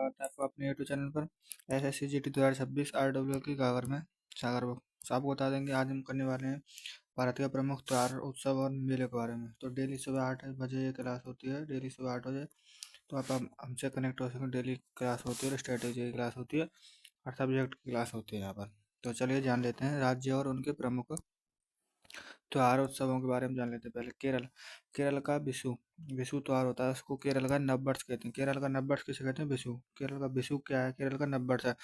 स्वागत है आपका अपने यूट्यूब चैनल पर। एसएससी जीटी 2026 आरडब्ल्यू की गागर में सागर आपको बता देंगे। आज हम करने वाले हैं भारत के प्रमुख त्योहार, उत्सव और मेले के बारे में। तो डेली सुबह 8 बजे ये क्लास होती है, डेली सुबह 8 बजे। तो आप हमसे कनेक्ट हो सकें। डेली क्लास होती है और स्ट्रेटेजी की क्लास होती है और सब्जेक्ट की क्लास होती है यहाँ पर। तो चलिए जान लेते हैं राज्य और उनके प्रमुख त्योहार उत्सवों के बारे में जान लेते हैं। पहले केरल। केरल का विशु विशु त्योहार होता है, उसको केरल का नववर्ष कहते हैं। केरल का नववर्ष किसे कहते हैं? विशु। केरल का विशु क्या है? केरल का नववर्ष है।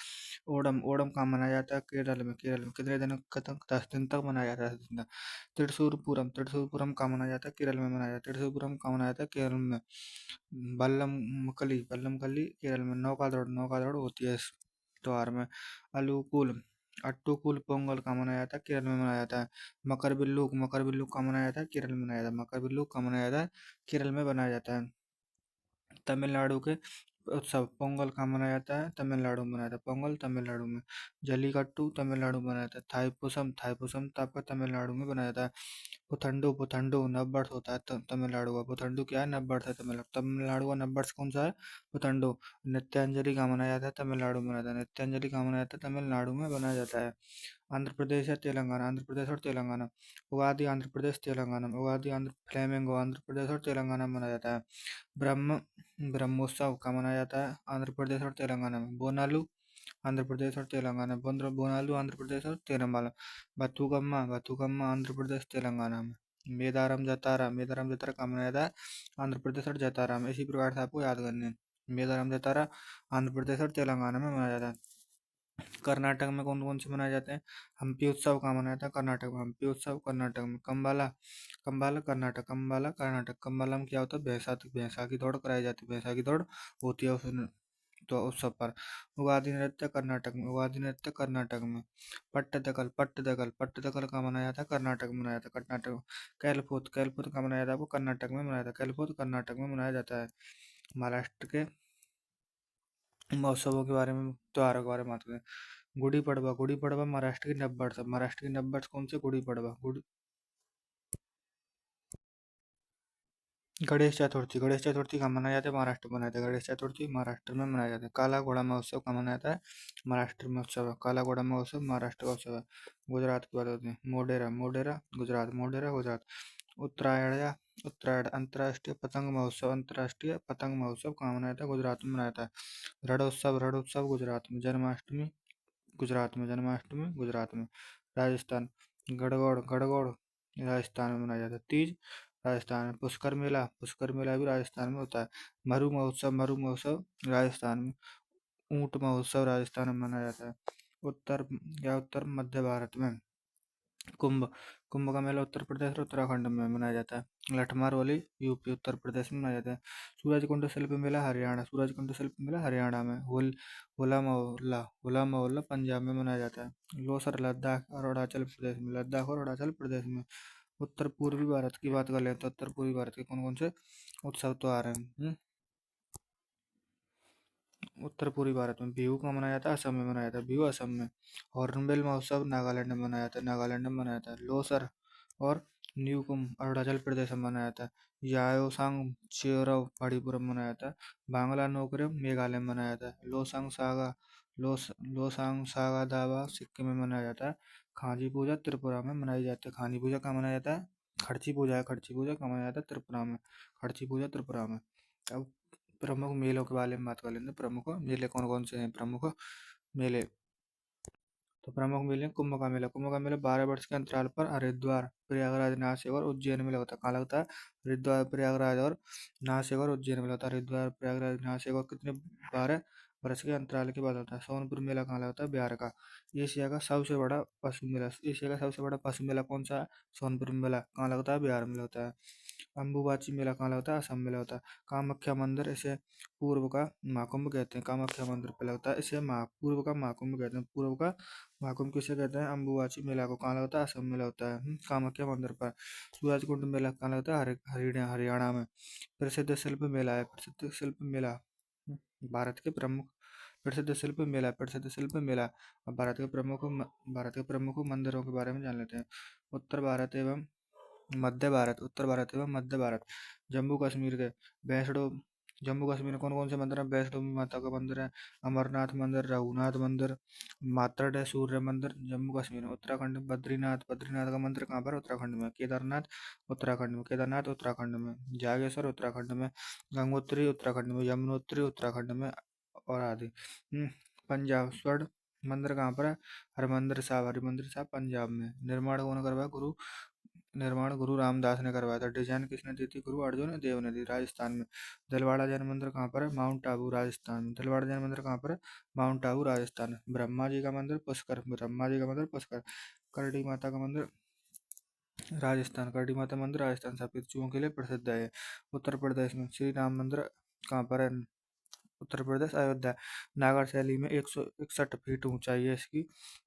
ओणम। ओणम कहाँ मनाया जाता है? केरल में। केरल में कितने दिन तक? 10 दिन तक मनाया जाता है। 10 दिन तक। त्रिशूरपुरम। त्रिशूरपुरम कहाँ मनाया जाता है? केरल में मनाया जाता है। त्रिशूरपुरम कहाँ मनाया जाता है? केरल में। बल्लम कली केरल में। नौका दौड़। नौका दौड़ होती है इस त्योहार में। अलूकुल। अट्टूकुल पोंगल का मनाया जाता है? केरल में मनाया जाता है। मकर बिल्लू। मकर बिल्लू का मनाया जाता है? केरल में मनाया जाता है। मकर बिल्लू का मनाया जाता है? केरल में बनाया जाता है। तमिलनाडु के उत्सव। पोंगल कहाँ मनाया जाता है? तमिलनाडु में मनाया जाता है। पोंगल तमिलनाडु में। जल्लीकट्टू तमिलनाडु में मनाया जाता है। थाईपुसम। थाईपुसम तो आपका तमिलनाडु में बनाया जाता है। पुथंडू। पुथंडू नववर्ष होता है तमिलनाडु का। पुथंडू क्या है? नववर्ष है तमिलनाडु। तमिलनाडु का नववर्ष कौन सा है? पुथंडू। नित्यांजलि कहाँ मनाया जाता है? तमिलनाडु में मनाया जाता है। नित्यांजलि कहाँ मनाया जाता है? तमिलनाडु में बनाया जाता है। आंध्र प्रदेश या तेलंगाना। आंध्र प्रदेश और तेलंगाना। उगादि आंध्र प्रदेश तेलंगाना में। उगादि आंध्र। फ्लेमिंगो आंध्र प्रदेश और तेलंगाना में मनाया जाता है। ब्रह्म ब्रह्मोत्सव का मनाया जाता है आंध्र प्रदेश और तेलंगाना में। बोनालू आंध्र प्रदेश और तेलंगाना। बोनालू आंध्र प्रदेश और तेलंगाना। बथुकम्मा। बथुकम्मा आंध्र प्रदेश तेलंगाना में। मेदारम जतारा। मेदारम जतारा का मनाया जाता है आंध्र प्रदेश और जतारा में। इसी प्रकार से आपको याद करने हैं। मेदारम जतारा आंध्र प्रदेश और तेलंगाना में मनाया जाता है। कर्नाटक में कौन कौन से मनाए जाते हैं? हम्पी उत्सव कहाँ मनाया जाता है? कर्नाटक में। हम्पी उत्सव कर्नाटक में। कंबाला। कंबाला कर्नाटक। कंबाला कर्नाटक। कंबाला में क्या होता है? भैंसा की दौड़ कराई जाती है। भैंसा की दौड़ होती है उस तो उत्सव पर। उगादि नृत्य कर्नाटक में। उगादि नृत्य कर्नाटक में। पट्टदकल। पट्टदकल। पट्टदकल का मनाया जाता है? कर्नाटक में मनाया जाता है। कर्नाटक में। कैलफोत। कैलफोत का मनाया जाता है? वो कर्नाटक में मनाया जाता है। कैलफोत कर्नाटक में मनाया जाता है। महाराष्ट्र के महोत्सवों के बारे में, त्योहारों के बारे में बात करें। गुड़ी पड़वा। गुड़ी पड़वा महाराष्ट्र की नववर्ष है। महाराष्ट्र की नववर्ष कौन से? गुड़ी पड़वा। गणेश चतुर्थी। गणेश चतुर्थी का मनाया जाता है? महाराष्ट्र में मनाया जाता है। गणेश चतुर्थी महाराष्ट्र में मनाया जाता है। काला घोड़ा महोत्सव का मनाया जाता है? महाराष्ट्र में उत्सव है। काला घोड़ा महोत्सव महाराष्ट्र का उत्सव है। गुजरात की बात होती है। मोढेरा। मोढेरा गुजरात। मोढेरा गुजरात। उत्तरायण या उत्तरायण अंतर्राष्ट्रीय पतंग महोत्सव। अंतर्राष्ट्रीय पतंग महोत्सव कहाँ मनाया जाता है? गुजरात में मनाया जाता है। रणोत्सव। रणोत्सव गुजरात में। जन्माष्टमी गुजरात में। जन्माष्टमी गुजरात में। राजस्थान। गणगौर। गणगौर राजस्थान में मनाया जाता है। तीज राजस्थान में। पुष्कर मेला। पुष्कर मेला भी राजस्थान में होता है। मरु महोत्सव। मरु महोत्सव राजस्थान में। ऊंट महोत्सव राजस्थान में मनाया जाता है। उत्तर या उत्तर मध्य भारत में कुंभ। कुंभ का मेला उत्तर प्रदेश और उत्तराखंड में मनाया जाता है। लठमार होली यूपी उत्तर प्रदेश में मनाया जाता है। सूरजकुंड शिल्प मेला हरियाणा। सूरजकुंड शिल्प मेला हरियाणा में। होला मोहल्ला। होला मोहल्ला पंजाब में मनाया जाता है। लोसर लद्दाख और अरुणाचल प्रदेश में। लद्दाख और अरुणाचल प्रदेश में। उत्तर पूर्वी भारत की बात कर लें तो उत्तर पूर्वी भारत के कौन कौन से उत्सव त्योहार हैं? उत्तर पूर्वी भारत में बिहू का मनाया जाता है? असम में मनाया जाता है। बिहू असम में। हॉर्नबिल महोत्सव नागालैंड में मनाया जाता है। नागालैंड में मनाया जाता है। लोसर और न्यूकुम अरुणाचल प्रदेश में मनाया जाता है। याओसांग चेरव मणिपुर में मनाया जाता है। बांग्ला नोकरे मेघालय में मनाया जाता है। लोसांग सागा दावा सिक्किम में मनाया जाता है। खांची पूजा त्रिपुरा में मनाई जाती है। खानी पूजा कहाँ मनाया जाता है? खर्ची पूजा है। खर्ची पूजा कहाँ मनाया जाता है? त्रिपुरा में। खर्ची पूजा त्रिपुरा में। अब प्रमुख मेलों के बारे में बात कर लेते हैं। प्रमुख मेले कौन कौन से हैं? प्रमुख मेले। तो प्रमुख मेले कुंभ का मेला। कुंभ का मेला 12 वर्ष के अंतराल पर हरिद्वार, प्रयागराज, नासिक और उज्जैन में लगता है। कहाँ लगता है? हरिद्वार, प्रयागराज और नासिक और उज्जैन में लगता है। हरिद्वार, प्रयागराज, नासिक और कितने 12 वर्ष के अंतराल के बाद होता है। सोनपुर मेला कहाँ लगता है? बिहार का। एशिया का सबसे बड़ा पशु मेला। एशिया का सबसे बड़ा पशु मेला कौन सा है? सोनपुर मेला कहाँ लगता है? बिहार में लगता है। अम्बुबाची मेला कहाँ लगता है? असम में लगता है। कामाख्या मंदिर, इसे पूर्व का महाकुंभ कहते हैं। कामाख्या मंदिर पे लगता है, इसे पूर्व का महाकुंभ कहते हैं। पूर्व का महाकुंभ किसे कहते हैं? अम्बुबाची मेला को। कहाँ लगता है? असम में लगता है। कामाख्या मंदिर पर। सूरजकुंड मेला कहाँ लगता है? हरियाणा में। प्रसिद्ध शिल्प मेला है। प्रसिद्ध शिल्प मेला भारत के प्रमुख प्रसिद्ध शिल्प मेला। प्रसिद्ध शिल्प मेला। अब भारत के प्रमुख मंदिरों के बारे में जान लेते हैं। उत्तर भारत एवं मध्य भारत। उत्तर भारत एवं मध्य भारत। जम्मू कश्मीर के वैष्णो जम्मू कश्मीर में कौन कौन से मंदिर है? वैष्णो देवी माता का मंदिर है, अमरनाथ मंदिर, रघुनाथ मंदिर, मातृ सूर्य मंदिर जम्मू कश्मीर में। उत्तराखंड में बद्रीनाथ, बद्रीनाथ का मंदिर कहाँ पर है? उत्तराखंड में। केदारनाथ उत्तराखंड में, केदारनाथ उत्तराखंड में। जागेश्वर उत्तराखंड में, गंगोत्री उत्तराखंड में, यमुनोत्री उत्तराखंड में और आदि। पंजाब स्वर्ण मंदिर कहाँ पर है? हरिमंदिर साहब पंजाब में। निर्माण कौन करवाया? निर्माण गुरु रामदास ने करवाया था। डिजाइन किसने दी थी? गुरु अर्जुन देव ने दी, राजस्थान में। दिलवाड़ा जैन मंदिर कहाँ पर है? माउंट आबू राजस्थान में। दिलवाड़ा जैन मंदिर कहाँ पर है? माउंट आबू राजस्थान में। ब्रह्मा जी का मंदिर पुष्कर, ब्रह्मा जी का मंदिर पुष्कर। करडी माता का मंदिर राजस्थान, करडी माता मंदिर राजस्थान सफेद चूहों के लिए प्रसिद्ध है। उत्तर प्रदेश में श्री राम मंदिर कहाँ पर है? उत्तर प्रदेश अयोध्या। नागर शैली में 161 फीट ऊंचाई है इसकी।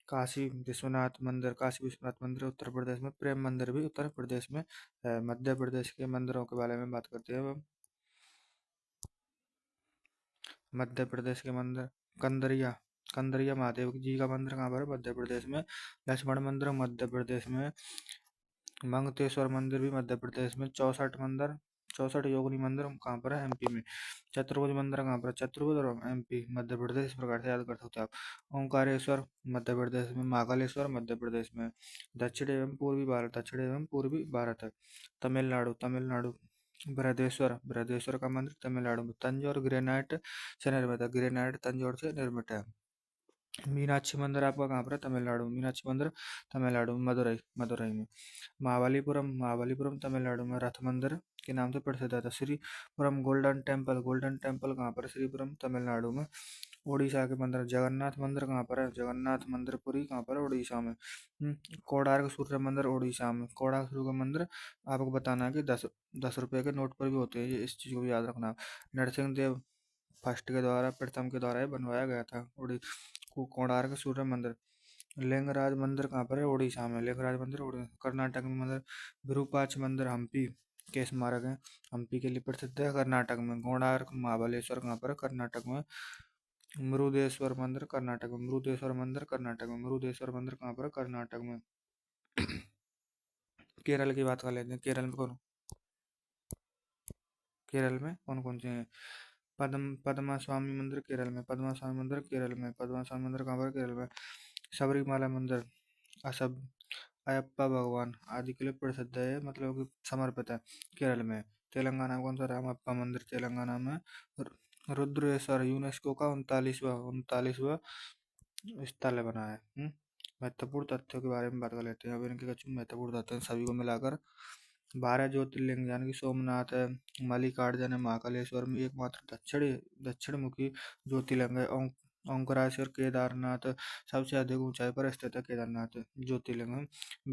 काशी विश्वनाथ मंदिर उत्तर प्रदेश में। प्रेम मंदिर भी उत्तर प्रदेश में है। मध्य प्रदेश के मंदिरों के बारे में बात करते हैं अब। मध्य प्रदेश के मंदिर कंदरिया, कंदरिया महादेव जी का मंदिर कहाँ पर है? मध्य प्रदेश में। लक्ष्मण मंदिर मध्य प्रदेश में। मंगतेश्वर मंदिर भी मध्य प्रदेश में। 64 मंदिर, 64 योगिनी मंदिर कहाँ पर है? एमपी में। चतुर्भुज मंदिर कहाँ पर है? चतुर्भुज और एमपी मध्य प्रदेश। इस प्रकार से याद कर सकते हो आप। ओंकारेश्वर मध्य प्रदेश में। महाकालेश्वर मध्य प्रदेश में। दक्षिण एवं पूर्वी भारत है। तमिलनाडु, तमिलनाडु बृहदेश्वर का मंदिर तमिलनाडु में। तंजौर ग्रेनाइट से निर्मित है, ग्रेनाइट तंजौर से निर्मित है। मीनाक्षी मंदिर आपका कहाँ पर है? तमिलनाडु में। मीनाक्षी मंदिर तमिलनाडु में, मदुरई, मदुरई में। महाबलीपुरम तमिलनाडु में रथ मंदिर के नाम से प्रसिद्ध है। Sripuram golden temple, golden temple कहाँ पर है? श्रीपुरम तमिलनाडु में। उड़ीसा के मंदिर, जगन्नाथ मंदिर कहाँ पर है? जगन्नाथ मंदिर पुरी कहाँ पर है? उड़ीसा में। कोणार्क सूर्य मंदिर उड़ीसा में। कोणार्क सूर्य मंदिर आपको बताना है कि 10 10 रुपए के नोट पर भी होते हैं, ये इस चीज को भी याद रखना। नरसिंह देव प्रथम के द्वारा ये बनवाया गया था। कोणार्क सूर्य मंदिर। लिंगराज मंदिर कहाँ पर है? उड़ीसा में। लिंगराज मंदिर कर्नाटक में। मंदिर विरूपाक्ष मंदिर हम्पी के स्मारक है, हम्पी के लिए प्रसिद्ध है, कर्नाटक में। कोणार्क महाबलेश्वर कहाँ पर है? कर्नाटक में। मृदेश्वर मंदिर कर्नाटक में। मृदेश्वर मंदिर कहाँ पर है? कर्नाटक में। केरल की बात कर लेते हैं। केरल में कौन कौन से हैं? पद्मा स्वामी मंदिर केरल में। पद्मा स्वामी मंदिर कहाँ पर है? केरल में। सबरीमाला मंदिर असब अयप्पा भगवान आदि के लिए प्रसिद्ध है, मतलब कि समर्पित है, केरल में। तेलंगाना में कौन सा? रामप्पा मंदिर तेलंगाना में। रुद्रेश्वर यूनेस्को का 39वां स्थल बना है। महत्वपूर्ण तथ्यों के बारे में बात कर लेते हैं। अब इनके कुछ महत्वपूर्ण तथ्य हैं, सभी को मिलाकर 12 ज्योतिर्लिंग यानी कि सोमनाथ है, मल्लिकार्जुन है, महाकालेश्वर में एकमात्र दक्षिण मुखी ज्योतिर्लिंग है। ओंकारेश्वर केदारनाथ सबसे अधिक ऊंचाई पर स्थित है। केदारनाथ ज्योतिर्लिंग है।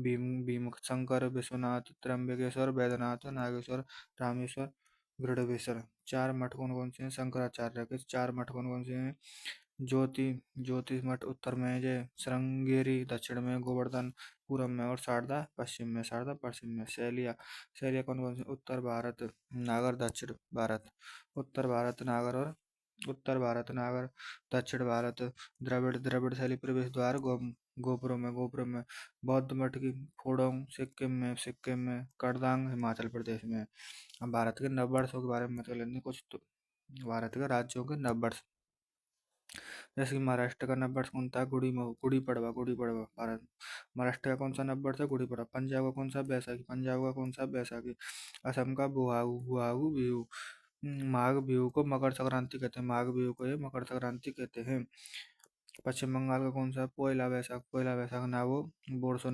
भीम शंकर, विश्वनाथ, त्र्यंबकेश्वर, बैद्यनाथ, नागेश्वर, रामेश्वर, गृडवेश्वर। चार मठ कौन कौन से हैं? शंकराचार्य के 4 मठ कौन कौन से हैं? ज्योति ज्योतिष मठ उत्तर में, जय श्रृंगेरी दक्षिण में, गोवर्धन पूरब में और शारदा पश्चिम में। शैलिया कौन कौन से? उत्तर भारत, नागर, दक्षिण भारत। उत्तर भारत नागर, दक्षिण भारत द्रविड़। द्रविड़ शैली प्रवेश द्वार गोपुरम में। बौद्ध मठ की फोडोंग सिक्किम में। करदांग हिमाचल प्रदेश में। अब भारत के नववर्षों के बारे में मतलब लेंगे कुछ तो। भारत के राज्यों के नववर्ष, जैसे कि महाराष्ट्र का नववर्ष कौन था? गुड़ी पड़वा भारत। महाराष्ट्र का कौन सा नववर्ष है? गुड़ी पड़वा। पंजाब का कौन सा? बैसाखी। असम का बुआहू बुआहू बिहू। माघ बिहू को मकर संक्रांति कहते हैं। माघ बिहू को ये मकर संक्रांति कहते हैं। पश्चिम बंगाल का कौन सा? पोयला वैशाख नावो बोरसो।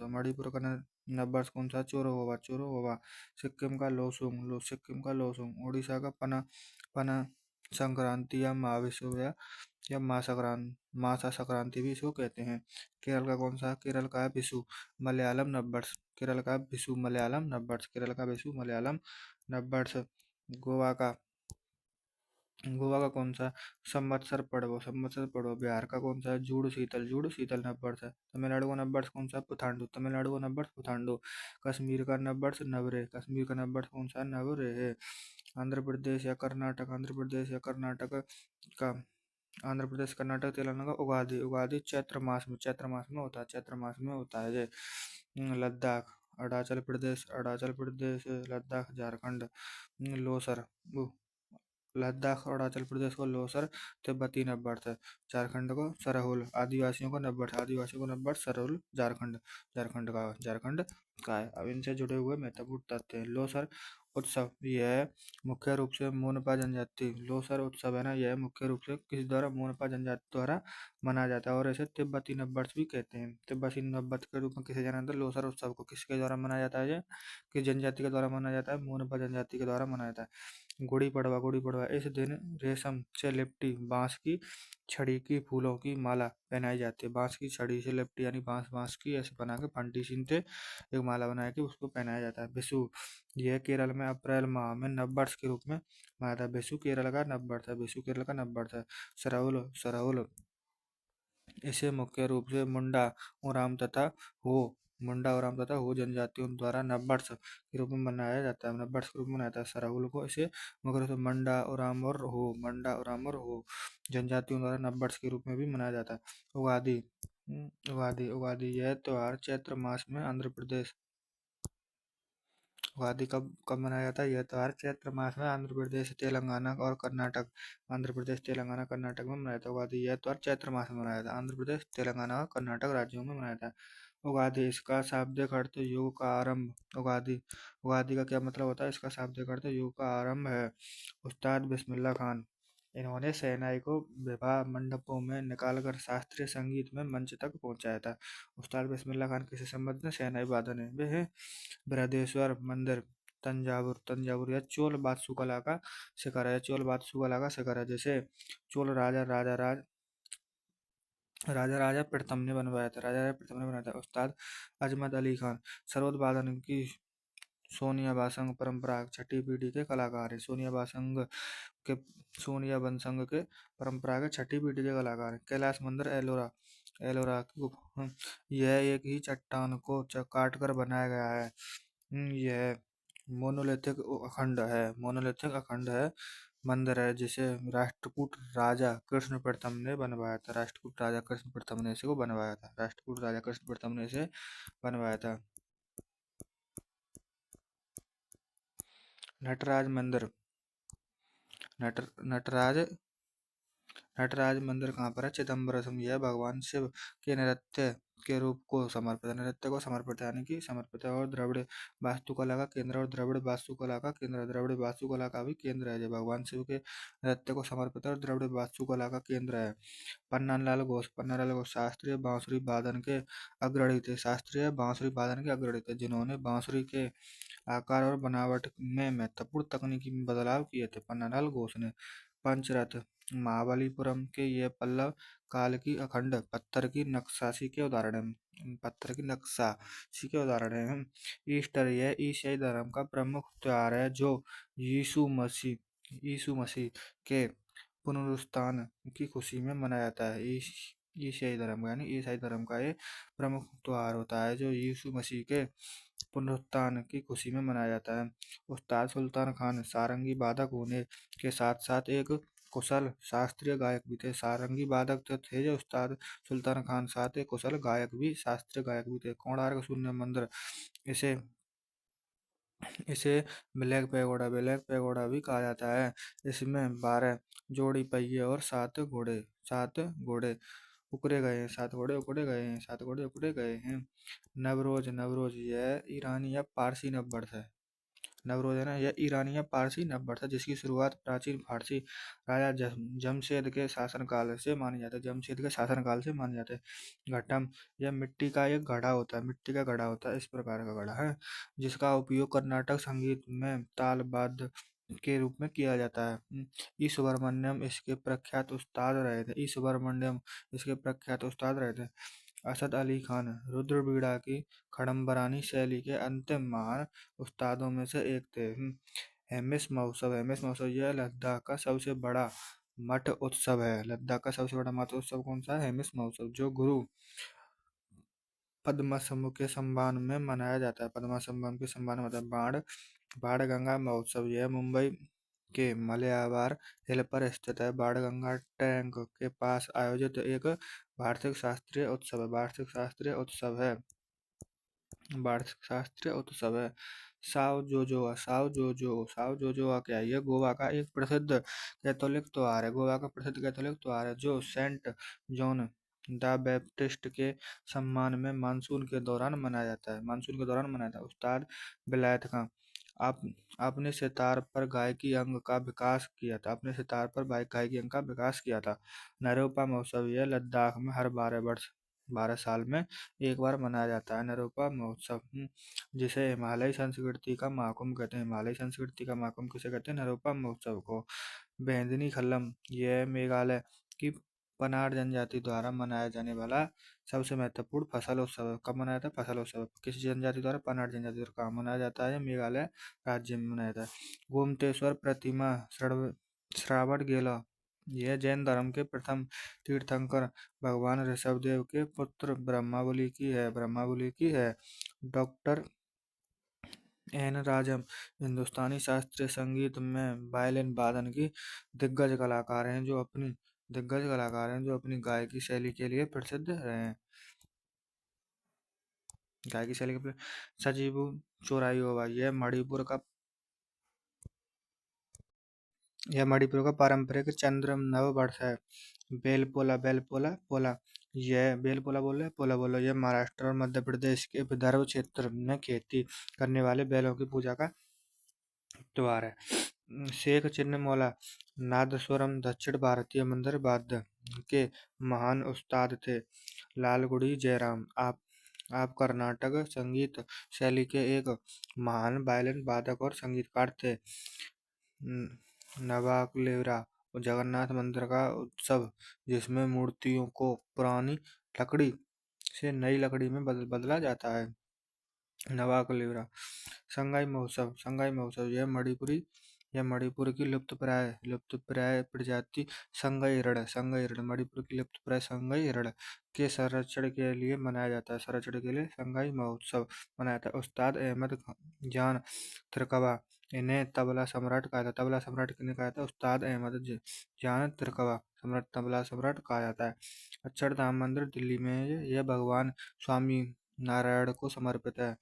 मणिपुर का नववर्ष कौन सा? चोरो होवा। सिक्किम का लोसुंग। उड़ीसा का पना संक्रांति या मासा संक्रांति भी इसको कहते हैं। केरल का कौन सा? केरल का है विशु मलयालम नववर्ष। गोवा का कौन सा? संवत्सर पड़ो। बिहार का कौन सा है? जूड़ शीतल नववर्ष है। तमिलनाडु का नववर्ष कौन सा? पुथांडु। कश्मीर का नववर्ष कौन सा? नवरे है। आंध्र प्रदेश या कर्नाटक का तेलंगाना का उगादि चैत्र मास में होता है। जय लद्दाख, अरुणाचल प्रदेश, लद्दाख, झारखंड। लोसर लद्दाख और अरुणाचल प्रदेश को लोसर, तिब्बती नब्बर्ष, झारखंड को सरहुल, आदिवासियों को नब्बर्ष, आदिवासियों को नब्बर्ष, सरहुल, झारखंड, झारखंड का है। अब इनसे जुड़े हुए महत्वपूर्ण तथ्य हैं। लोसर उत्सव, यह मुख्य रूप से मोनपा जनजाति, लोसर उत्सव है ना, यह मुख्य रूप से किस द्वारा, मोनपा जनजाति द्वारा मनाया जाता है। और इसे तिब्बती नववर्ष भी कहते हैं। तिब्बती नववर्ष के रूप में किसे जाना जाता है? लोसर उत्सव को किसके द्वारा मनाया जाता है? ये किस जनजाति के द्वारा मनाया जाता है? मोनपा जनजाति के द्वारा मनाया जाता है। गुड़ी पड़वा, गुड़ी पड़वा, इस दिन रेशम से लिपटी बांस की छड़ी की फूलों की माला पहनाई जाती है। बांस की छड़ी से लिपटी यानी बांस की ऐसे बना के फंटी सीनते एक माला बना के उसको पहनाया जाता है। विशु, यह केरल में अप्रैल माह में नववर्ष के रूप में मनाया जाता है। विशु केरल का नववर्ष है। विशु केरल का नववर्ष है। सरहुल, सरहुल, इसे मुख्य रूप से हो मुंडा ओराम तथा हो जनजातियों द्वारा नववर्ष के रूप में मनाया जाता है। नववर्ष के रूप में मनाया जाता है। सरहुल को इसे मुख्य रूप से मंडा ओराम और हो जनजातियों द्वारा नववर्ष के रूप में भी मनाया जाता है। उगादि, उगादि, यह त्योहार चैत्र मास में आंध्र प्रदेश, उगादि कब कब मनाया जाता है? यह त्योहार चैत्र मास में आंध्र प्रदेश, तेलंगाना और कर्नाटक, आंध्र प्रदेश, तेलंगाना, कर्नाटक में मनाया जाता है। उगादि यह त्योहार चैत्र मास में मनाया जाता है। आंध्र प्रदेश, तेलंगाना और कर्नाटक राज्यों में मनाया जाता है। उगादि, इसका शाब्दिक अर्थ युग का आरंभ। उगादि, उगादि का क्या मतलब होता है? इसका शाब्दिक अर्थ युग का आरंभ है। उस्ताद बिस्मिल्लाह खान, इन्होंने शहनाई को विवाह मंडपों में निकालकर शास्त्रीय संगीत में मंच तक पहुंचाया था। उस्ताद बिस्मिल्लाह खान किससे संबंधित है? शहनाई वादन है। वे है बृहदेश्वर मंदिर, तंजावुर, तंजावुर, यह चोल वास्तुकला का शिखर है। चोल वास्तुकला का शिखर है। जैसे चोल राजा राजा प्रथम ने बनवाया था। राजा राजा प्रथम ने बनाया था। उस्ताद अजमत अली खान, सरोद वादन की सोनिया बासंग परंपरा छठी पीढ़ी के कलाकार है। के सोनिया बंसंग के परंपरा के छठी पीढ़ी के कलाकार हैं। कैलाश मंदिर, एलोरा, एलोरा की गुफा, यह एक ही चट्टान को काट कर बनाया गया है। यह मोनोलिथिक अखंड है मंदिर है, जिसे राष्ट्रकूट राजा कृष्ण प्रथम ने बनवाया था। राष्ट्रकूट राजा कृष्ण प्रथम ने इसे को बनवाया था। राष्ट्रकूट राजा कृष्ण प्रथम ने इसे बनवाया था। नटराज मंदिर, नटराज नटराज मंदिर कहाँ पर है? चिदम्बरम, यह भगवान शिव के नृत्य के रूप को समर्पित है। नृत्य को समर्पित है यानी कि समर्पित है। और द्रविड़ वास्तुकला का केंद्र, और द्रविड़ वास्तुकला का केंद्र, द्रविड़ वास्तुकला का भी केंद्र है। जो भगवान शिव के नृत्य को समर्पित है और द्रविड़ वास्तुकला का केंद्र है। पन्नालाल घोष, पन्नालाल घोष शास्त्रीय बांसुरी वादन के अग्रणी थे। शास्त्रीय बांसुरी वादन के अग्रणी थे, जिन्होंने बांसुरी के आकार और बनावट में महत्वपूर्ण तकनीकी बदलाव किए थे। पन्नालाल घोष ने। पंचरथ, महाबलीपुरम के ये पल्लव काल की अखंड पत्थर की नक्काशी के उदाहरण हैं। पत्थर की नक्काशी के उदाहरण हैं। ईस्टर, यह ईसाई धर्म का प्रमुख त्योहार है, जो यीशु मसीह के पुनरुत्थान की खुशी में मनाया जाता है। ईसाई धर्म यानी ईसाई धर्म का ये प्रमुख त्योहार होता है, जो यीशु मसीह के पुनरुत्थान की खुशी में मनाया जाता है। उस्ताद सुल्तान खान सारंगी वादक होने के साथ साथ एक कुशल शास्त्रीय गायक भी थे। सारंगी वादक तो थे जो उस्ताद सुल्तान खान, साथ एक कुशल गायक भी, शास्त्रीय गायक भी थे। कोणार्क सूर्य मंदिर, इसे इसे ब्लैक पैगोडा भी कहा जाता है। इसमें 12 जोड़ी पहिए और 7 घोड़े उकरे गए हैं। 7 घोड़े उकरे गए हैं। 7 घोड़े उकरे गए हैं। नवरोज, नवरोज, यह ईरानी या पारसी नववर्ष है। नवरोज है ना, यह ईरानी या पारसी नववर्ष है, जिसकी शुरुआत प्राचीन फारसी राजा जमशेद के शासनकाल से मानी जाती है। जमशेद के शासनकाल से मानी जाती है। घटम, यह मिट्टी का एक घड़ा होता है। मिट्टी का घड़ा होता है, इस प्रकार का घड़ा है, जिसका उपयोग कर्नाटक संगीत में तालवाद्य के रूप में किया जाता है। ई सुब्रमण्यम इसके प्रख्यात उस्ताद रहे थे। ई सुब्रमण्यम इसके प्रख्यात उस्ताद रहे थे। असद अली खान रुद्रवीणा की खड़म्बरानी शैली के अंतिम महान उस्तादों में से एक थे। हेमिस महोत्सव, यह लद्दाख का सबसे बड़ा मठ उत्सव है। लद्दाख का सबसे बड़ा मठ उत्सव कौन सा है? हेमिस महोत्सव, जो गुरु पद्मसम के सम्मान में मनाया जाता है। पद्मसम के सम्मान में मतलब बाण गंगा महोत्सव, यह मुंबई के मलयावार हिल पर स्थित है। बाणगंगा टैंक के पास आयोजित एक वार्षिक शास्त्रीय उत्सव है। वार्षिक शास्त्रीय उत्सव है। साव जोजोआ क्या है? ये गोवा का एक प्रसिद्ध कैथोलिक त्योहार है। गोवा का प्रसिद्ध कैथोलिक त्योहार है जो सेंट जॉन द बैप्टिस्ट के सम्मान में मानसून के दौरान मनाया जाता है। मानसून के दौरान मनाया जाता है। उस्ताद बेलायत खां आप अपने सितार पर गायकी अंग का विकास किया था। अपने सितार पर गायकी अंग का विकास किया था। नरोपा महोत्सव यह लद्दाख में हर 12 साल में एक बार मनाया जाता है। नरोपा महोत्सव जिसे हिमालयी संस्कृति का महाकुंभ कहते हैं। हिमालयी संस्कृति का महाकुंभ किसे कहते हैं? नरोपा महोत्सव को। बैंदनी खल्लम यह मेघालय की पनार जनजाति द्वारा मनाया जाने वाला सबसे महत्वपूर्ण फसल उत्सव है। कब मनाया जाता है? फसल उत्सव किस जनजाति द्वारा? पनार जनजाति द्वारा। कहाँ मनाया जाता है? मेघालय राज्य में मनाया जाता है। गोमतेश्वर प्रतिमा श्रावण गेला यह जैन धर्म के प्रथम तीर्थंकर भगवान ऋषभदेव के पुत्र ब्रह्माबली की है। डॉक्टर एन राजम हिंदुस्तानी शास्त्रीय संगीत में वायलिन वादन की दिग्गज कलाकार हैं जो अपनी गायकी शैली के लिए प्रसिद्ध रहे हैं। गायकी शैली के सजीबू चोराई यह मणिपुर का पारंपरिक चंद्र नव वर्ष है। बेलपोला बेलपोला पोला यह बेलपोला बोल पोला बोलो यह महाराष्ट्र और मध्य प्रदेश के विदर्भ क्षेत्र में खेती करने वाले बैलों की पूजा का त्योहार है। शेख चिन्नमौला नादस्वरम दक्षिण भारतीय मंदिर वाद्य के महान उस्ताद थे। लालगुडी जयराम आप कर्नाटक संगीत शैली के एक महान वायलिन वादक और संगीतकार थे। नवाकलेवरा जगन्नाथ मंदिर का उत्सव जिसमें मूर्तियों को पुरानी लकड़ी से नई लकड़ी में बदला जाता है। नवाकलेवरा संगाई महोत्सव यह मणिपुर की लुप्तप्राय प्रजाति संगाई हिरण मणिपुर की लुप्तप्राय संगाई हिरण के संरक्षण के लिए मनाया जाता है। संगाई महोत्सव मनाया जाता है। उस्ताद अहमद जान तिरकवा इन्हें तबला सम्राट कहा था। तबला सम्राट किन्हें कहा था? उस्ताद अहमद जान तिरकवा तबला सम्राट कहा जाता है। अक्षरधाम मंदिर दिल्ली में है। यह भगवान स्वामी नारायण को समर्पित है।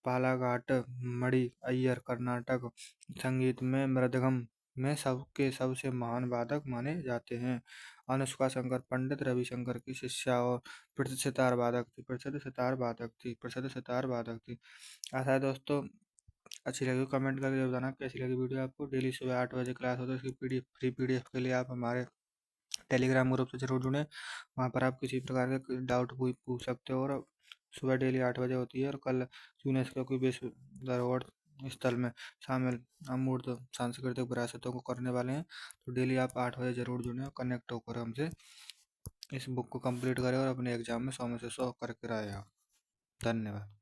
पालाघाट मणि अय्यर कर्नाटक संगीत में मृदंगम में सबसे महान वादक माने जाते हैं। अनुष्का शंकर पंडित रविशंकर की शिष्या और प्रसिद्ध सितार वादक थी। आशा है दोस्तों अच्छी लगी। कमेंट करके बताना कैसी लगी वीडियो आपको। डेली सुबह 8 बजे क्लास होता है। इसकी फ्री पीडीएफ के लिए आप हमारे टेलीग्राम ग्रुप से जरूर जुड़ें। वहाँ पर आप किसी प्रकार के डाउट पूछ सकते हो। और सुबह डेली 8 बजे होती है। और कल यूनेस्को की विश्व धरोहर स्थल में शामिल अमूर्त सांस्कृतिक विरासतों को करने वाले हैं। तो डेली आप 8 बजे जरूर जुड़ें और कनेक्ट होकर हमसे इस बुक को कंप्लीट करें और अपने एग्जाम में 100 में से 100 करके आए। धन्यवाद।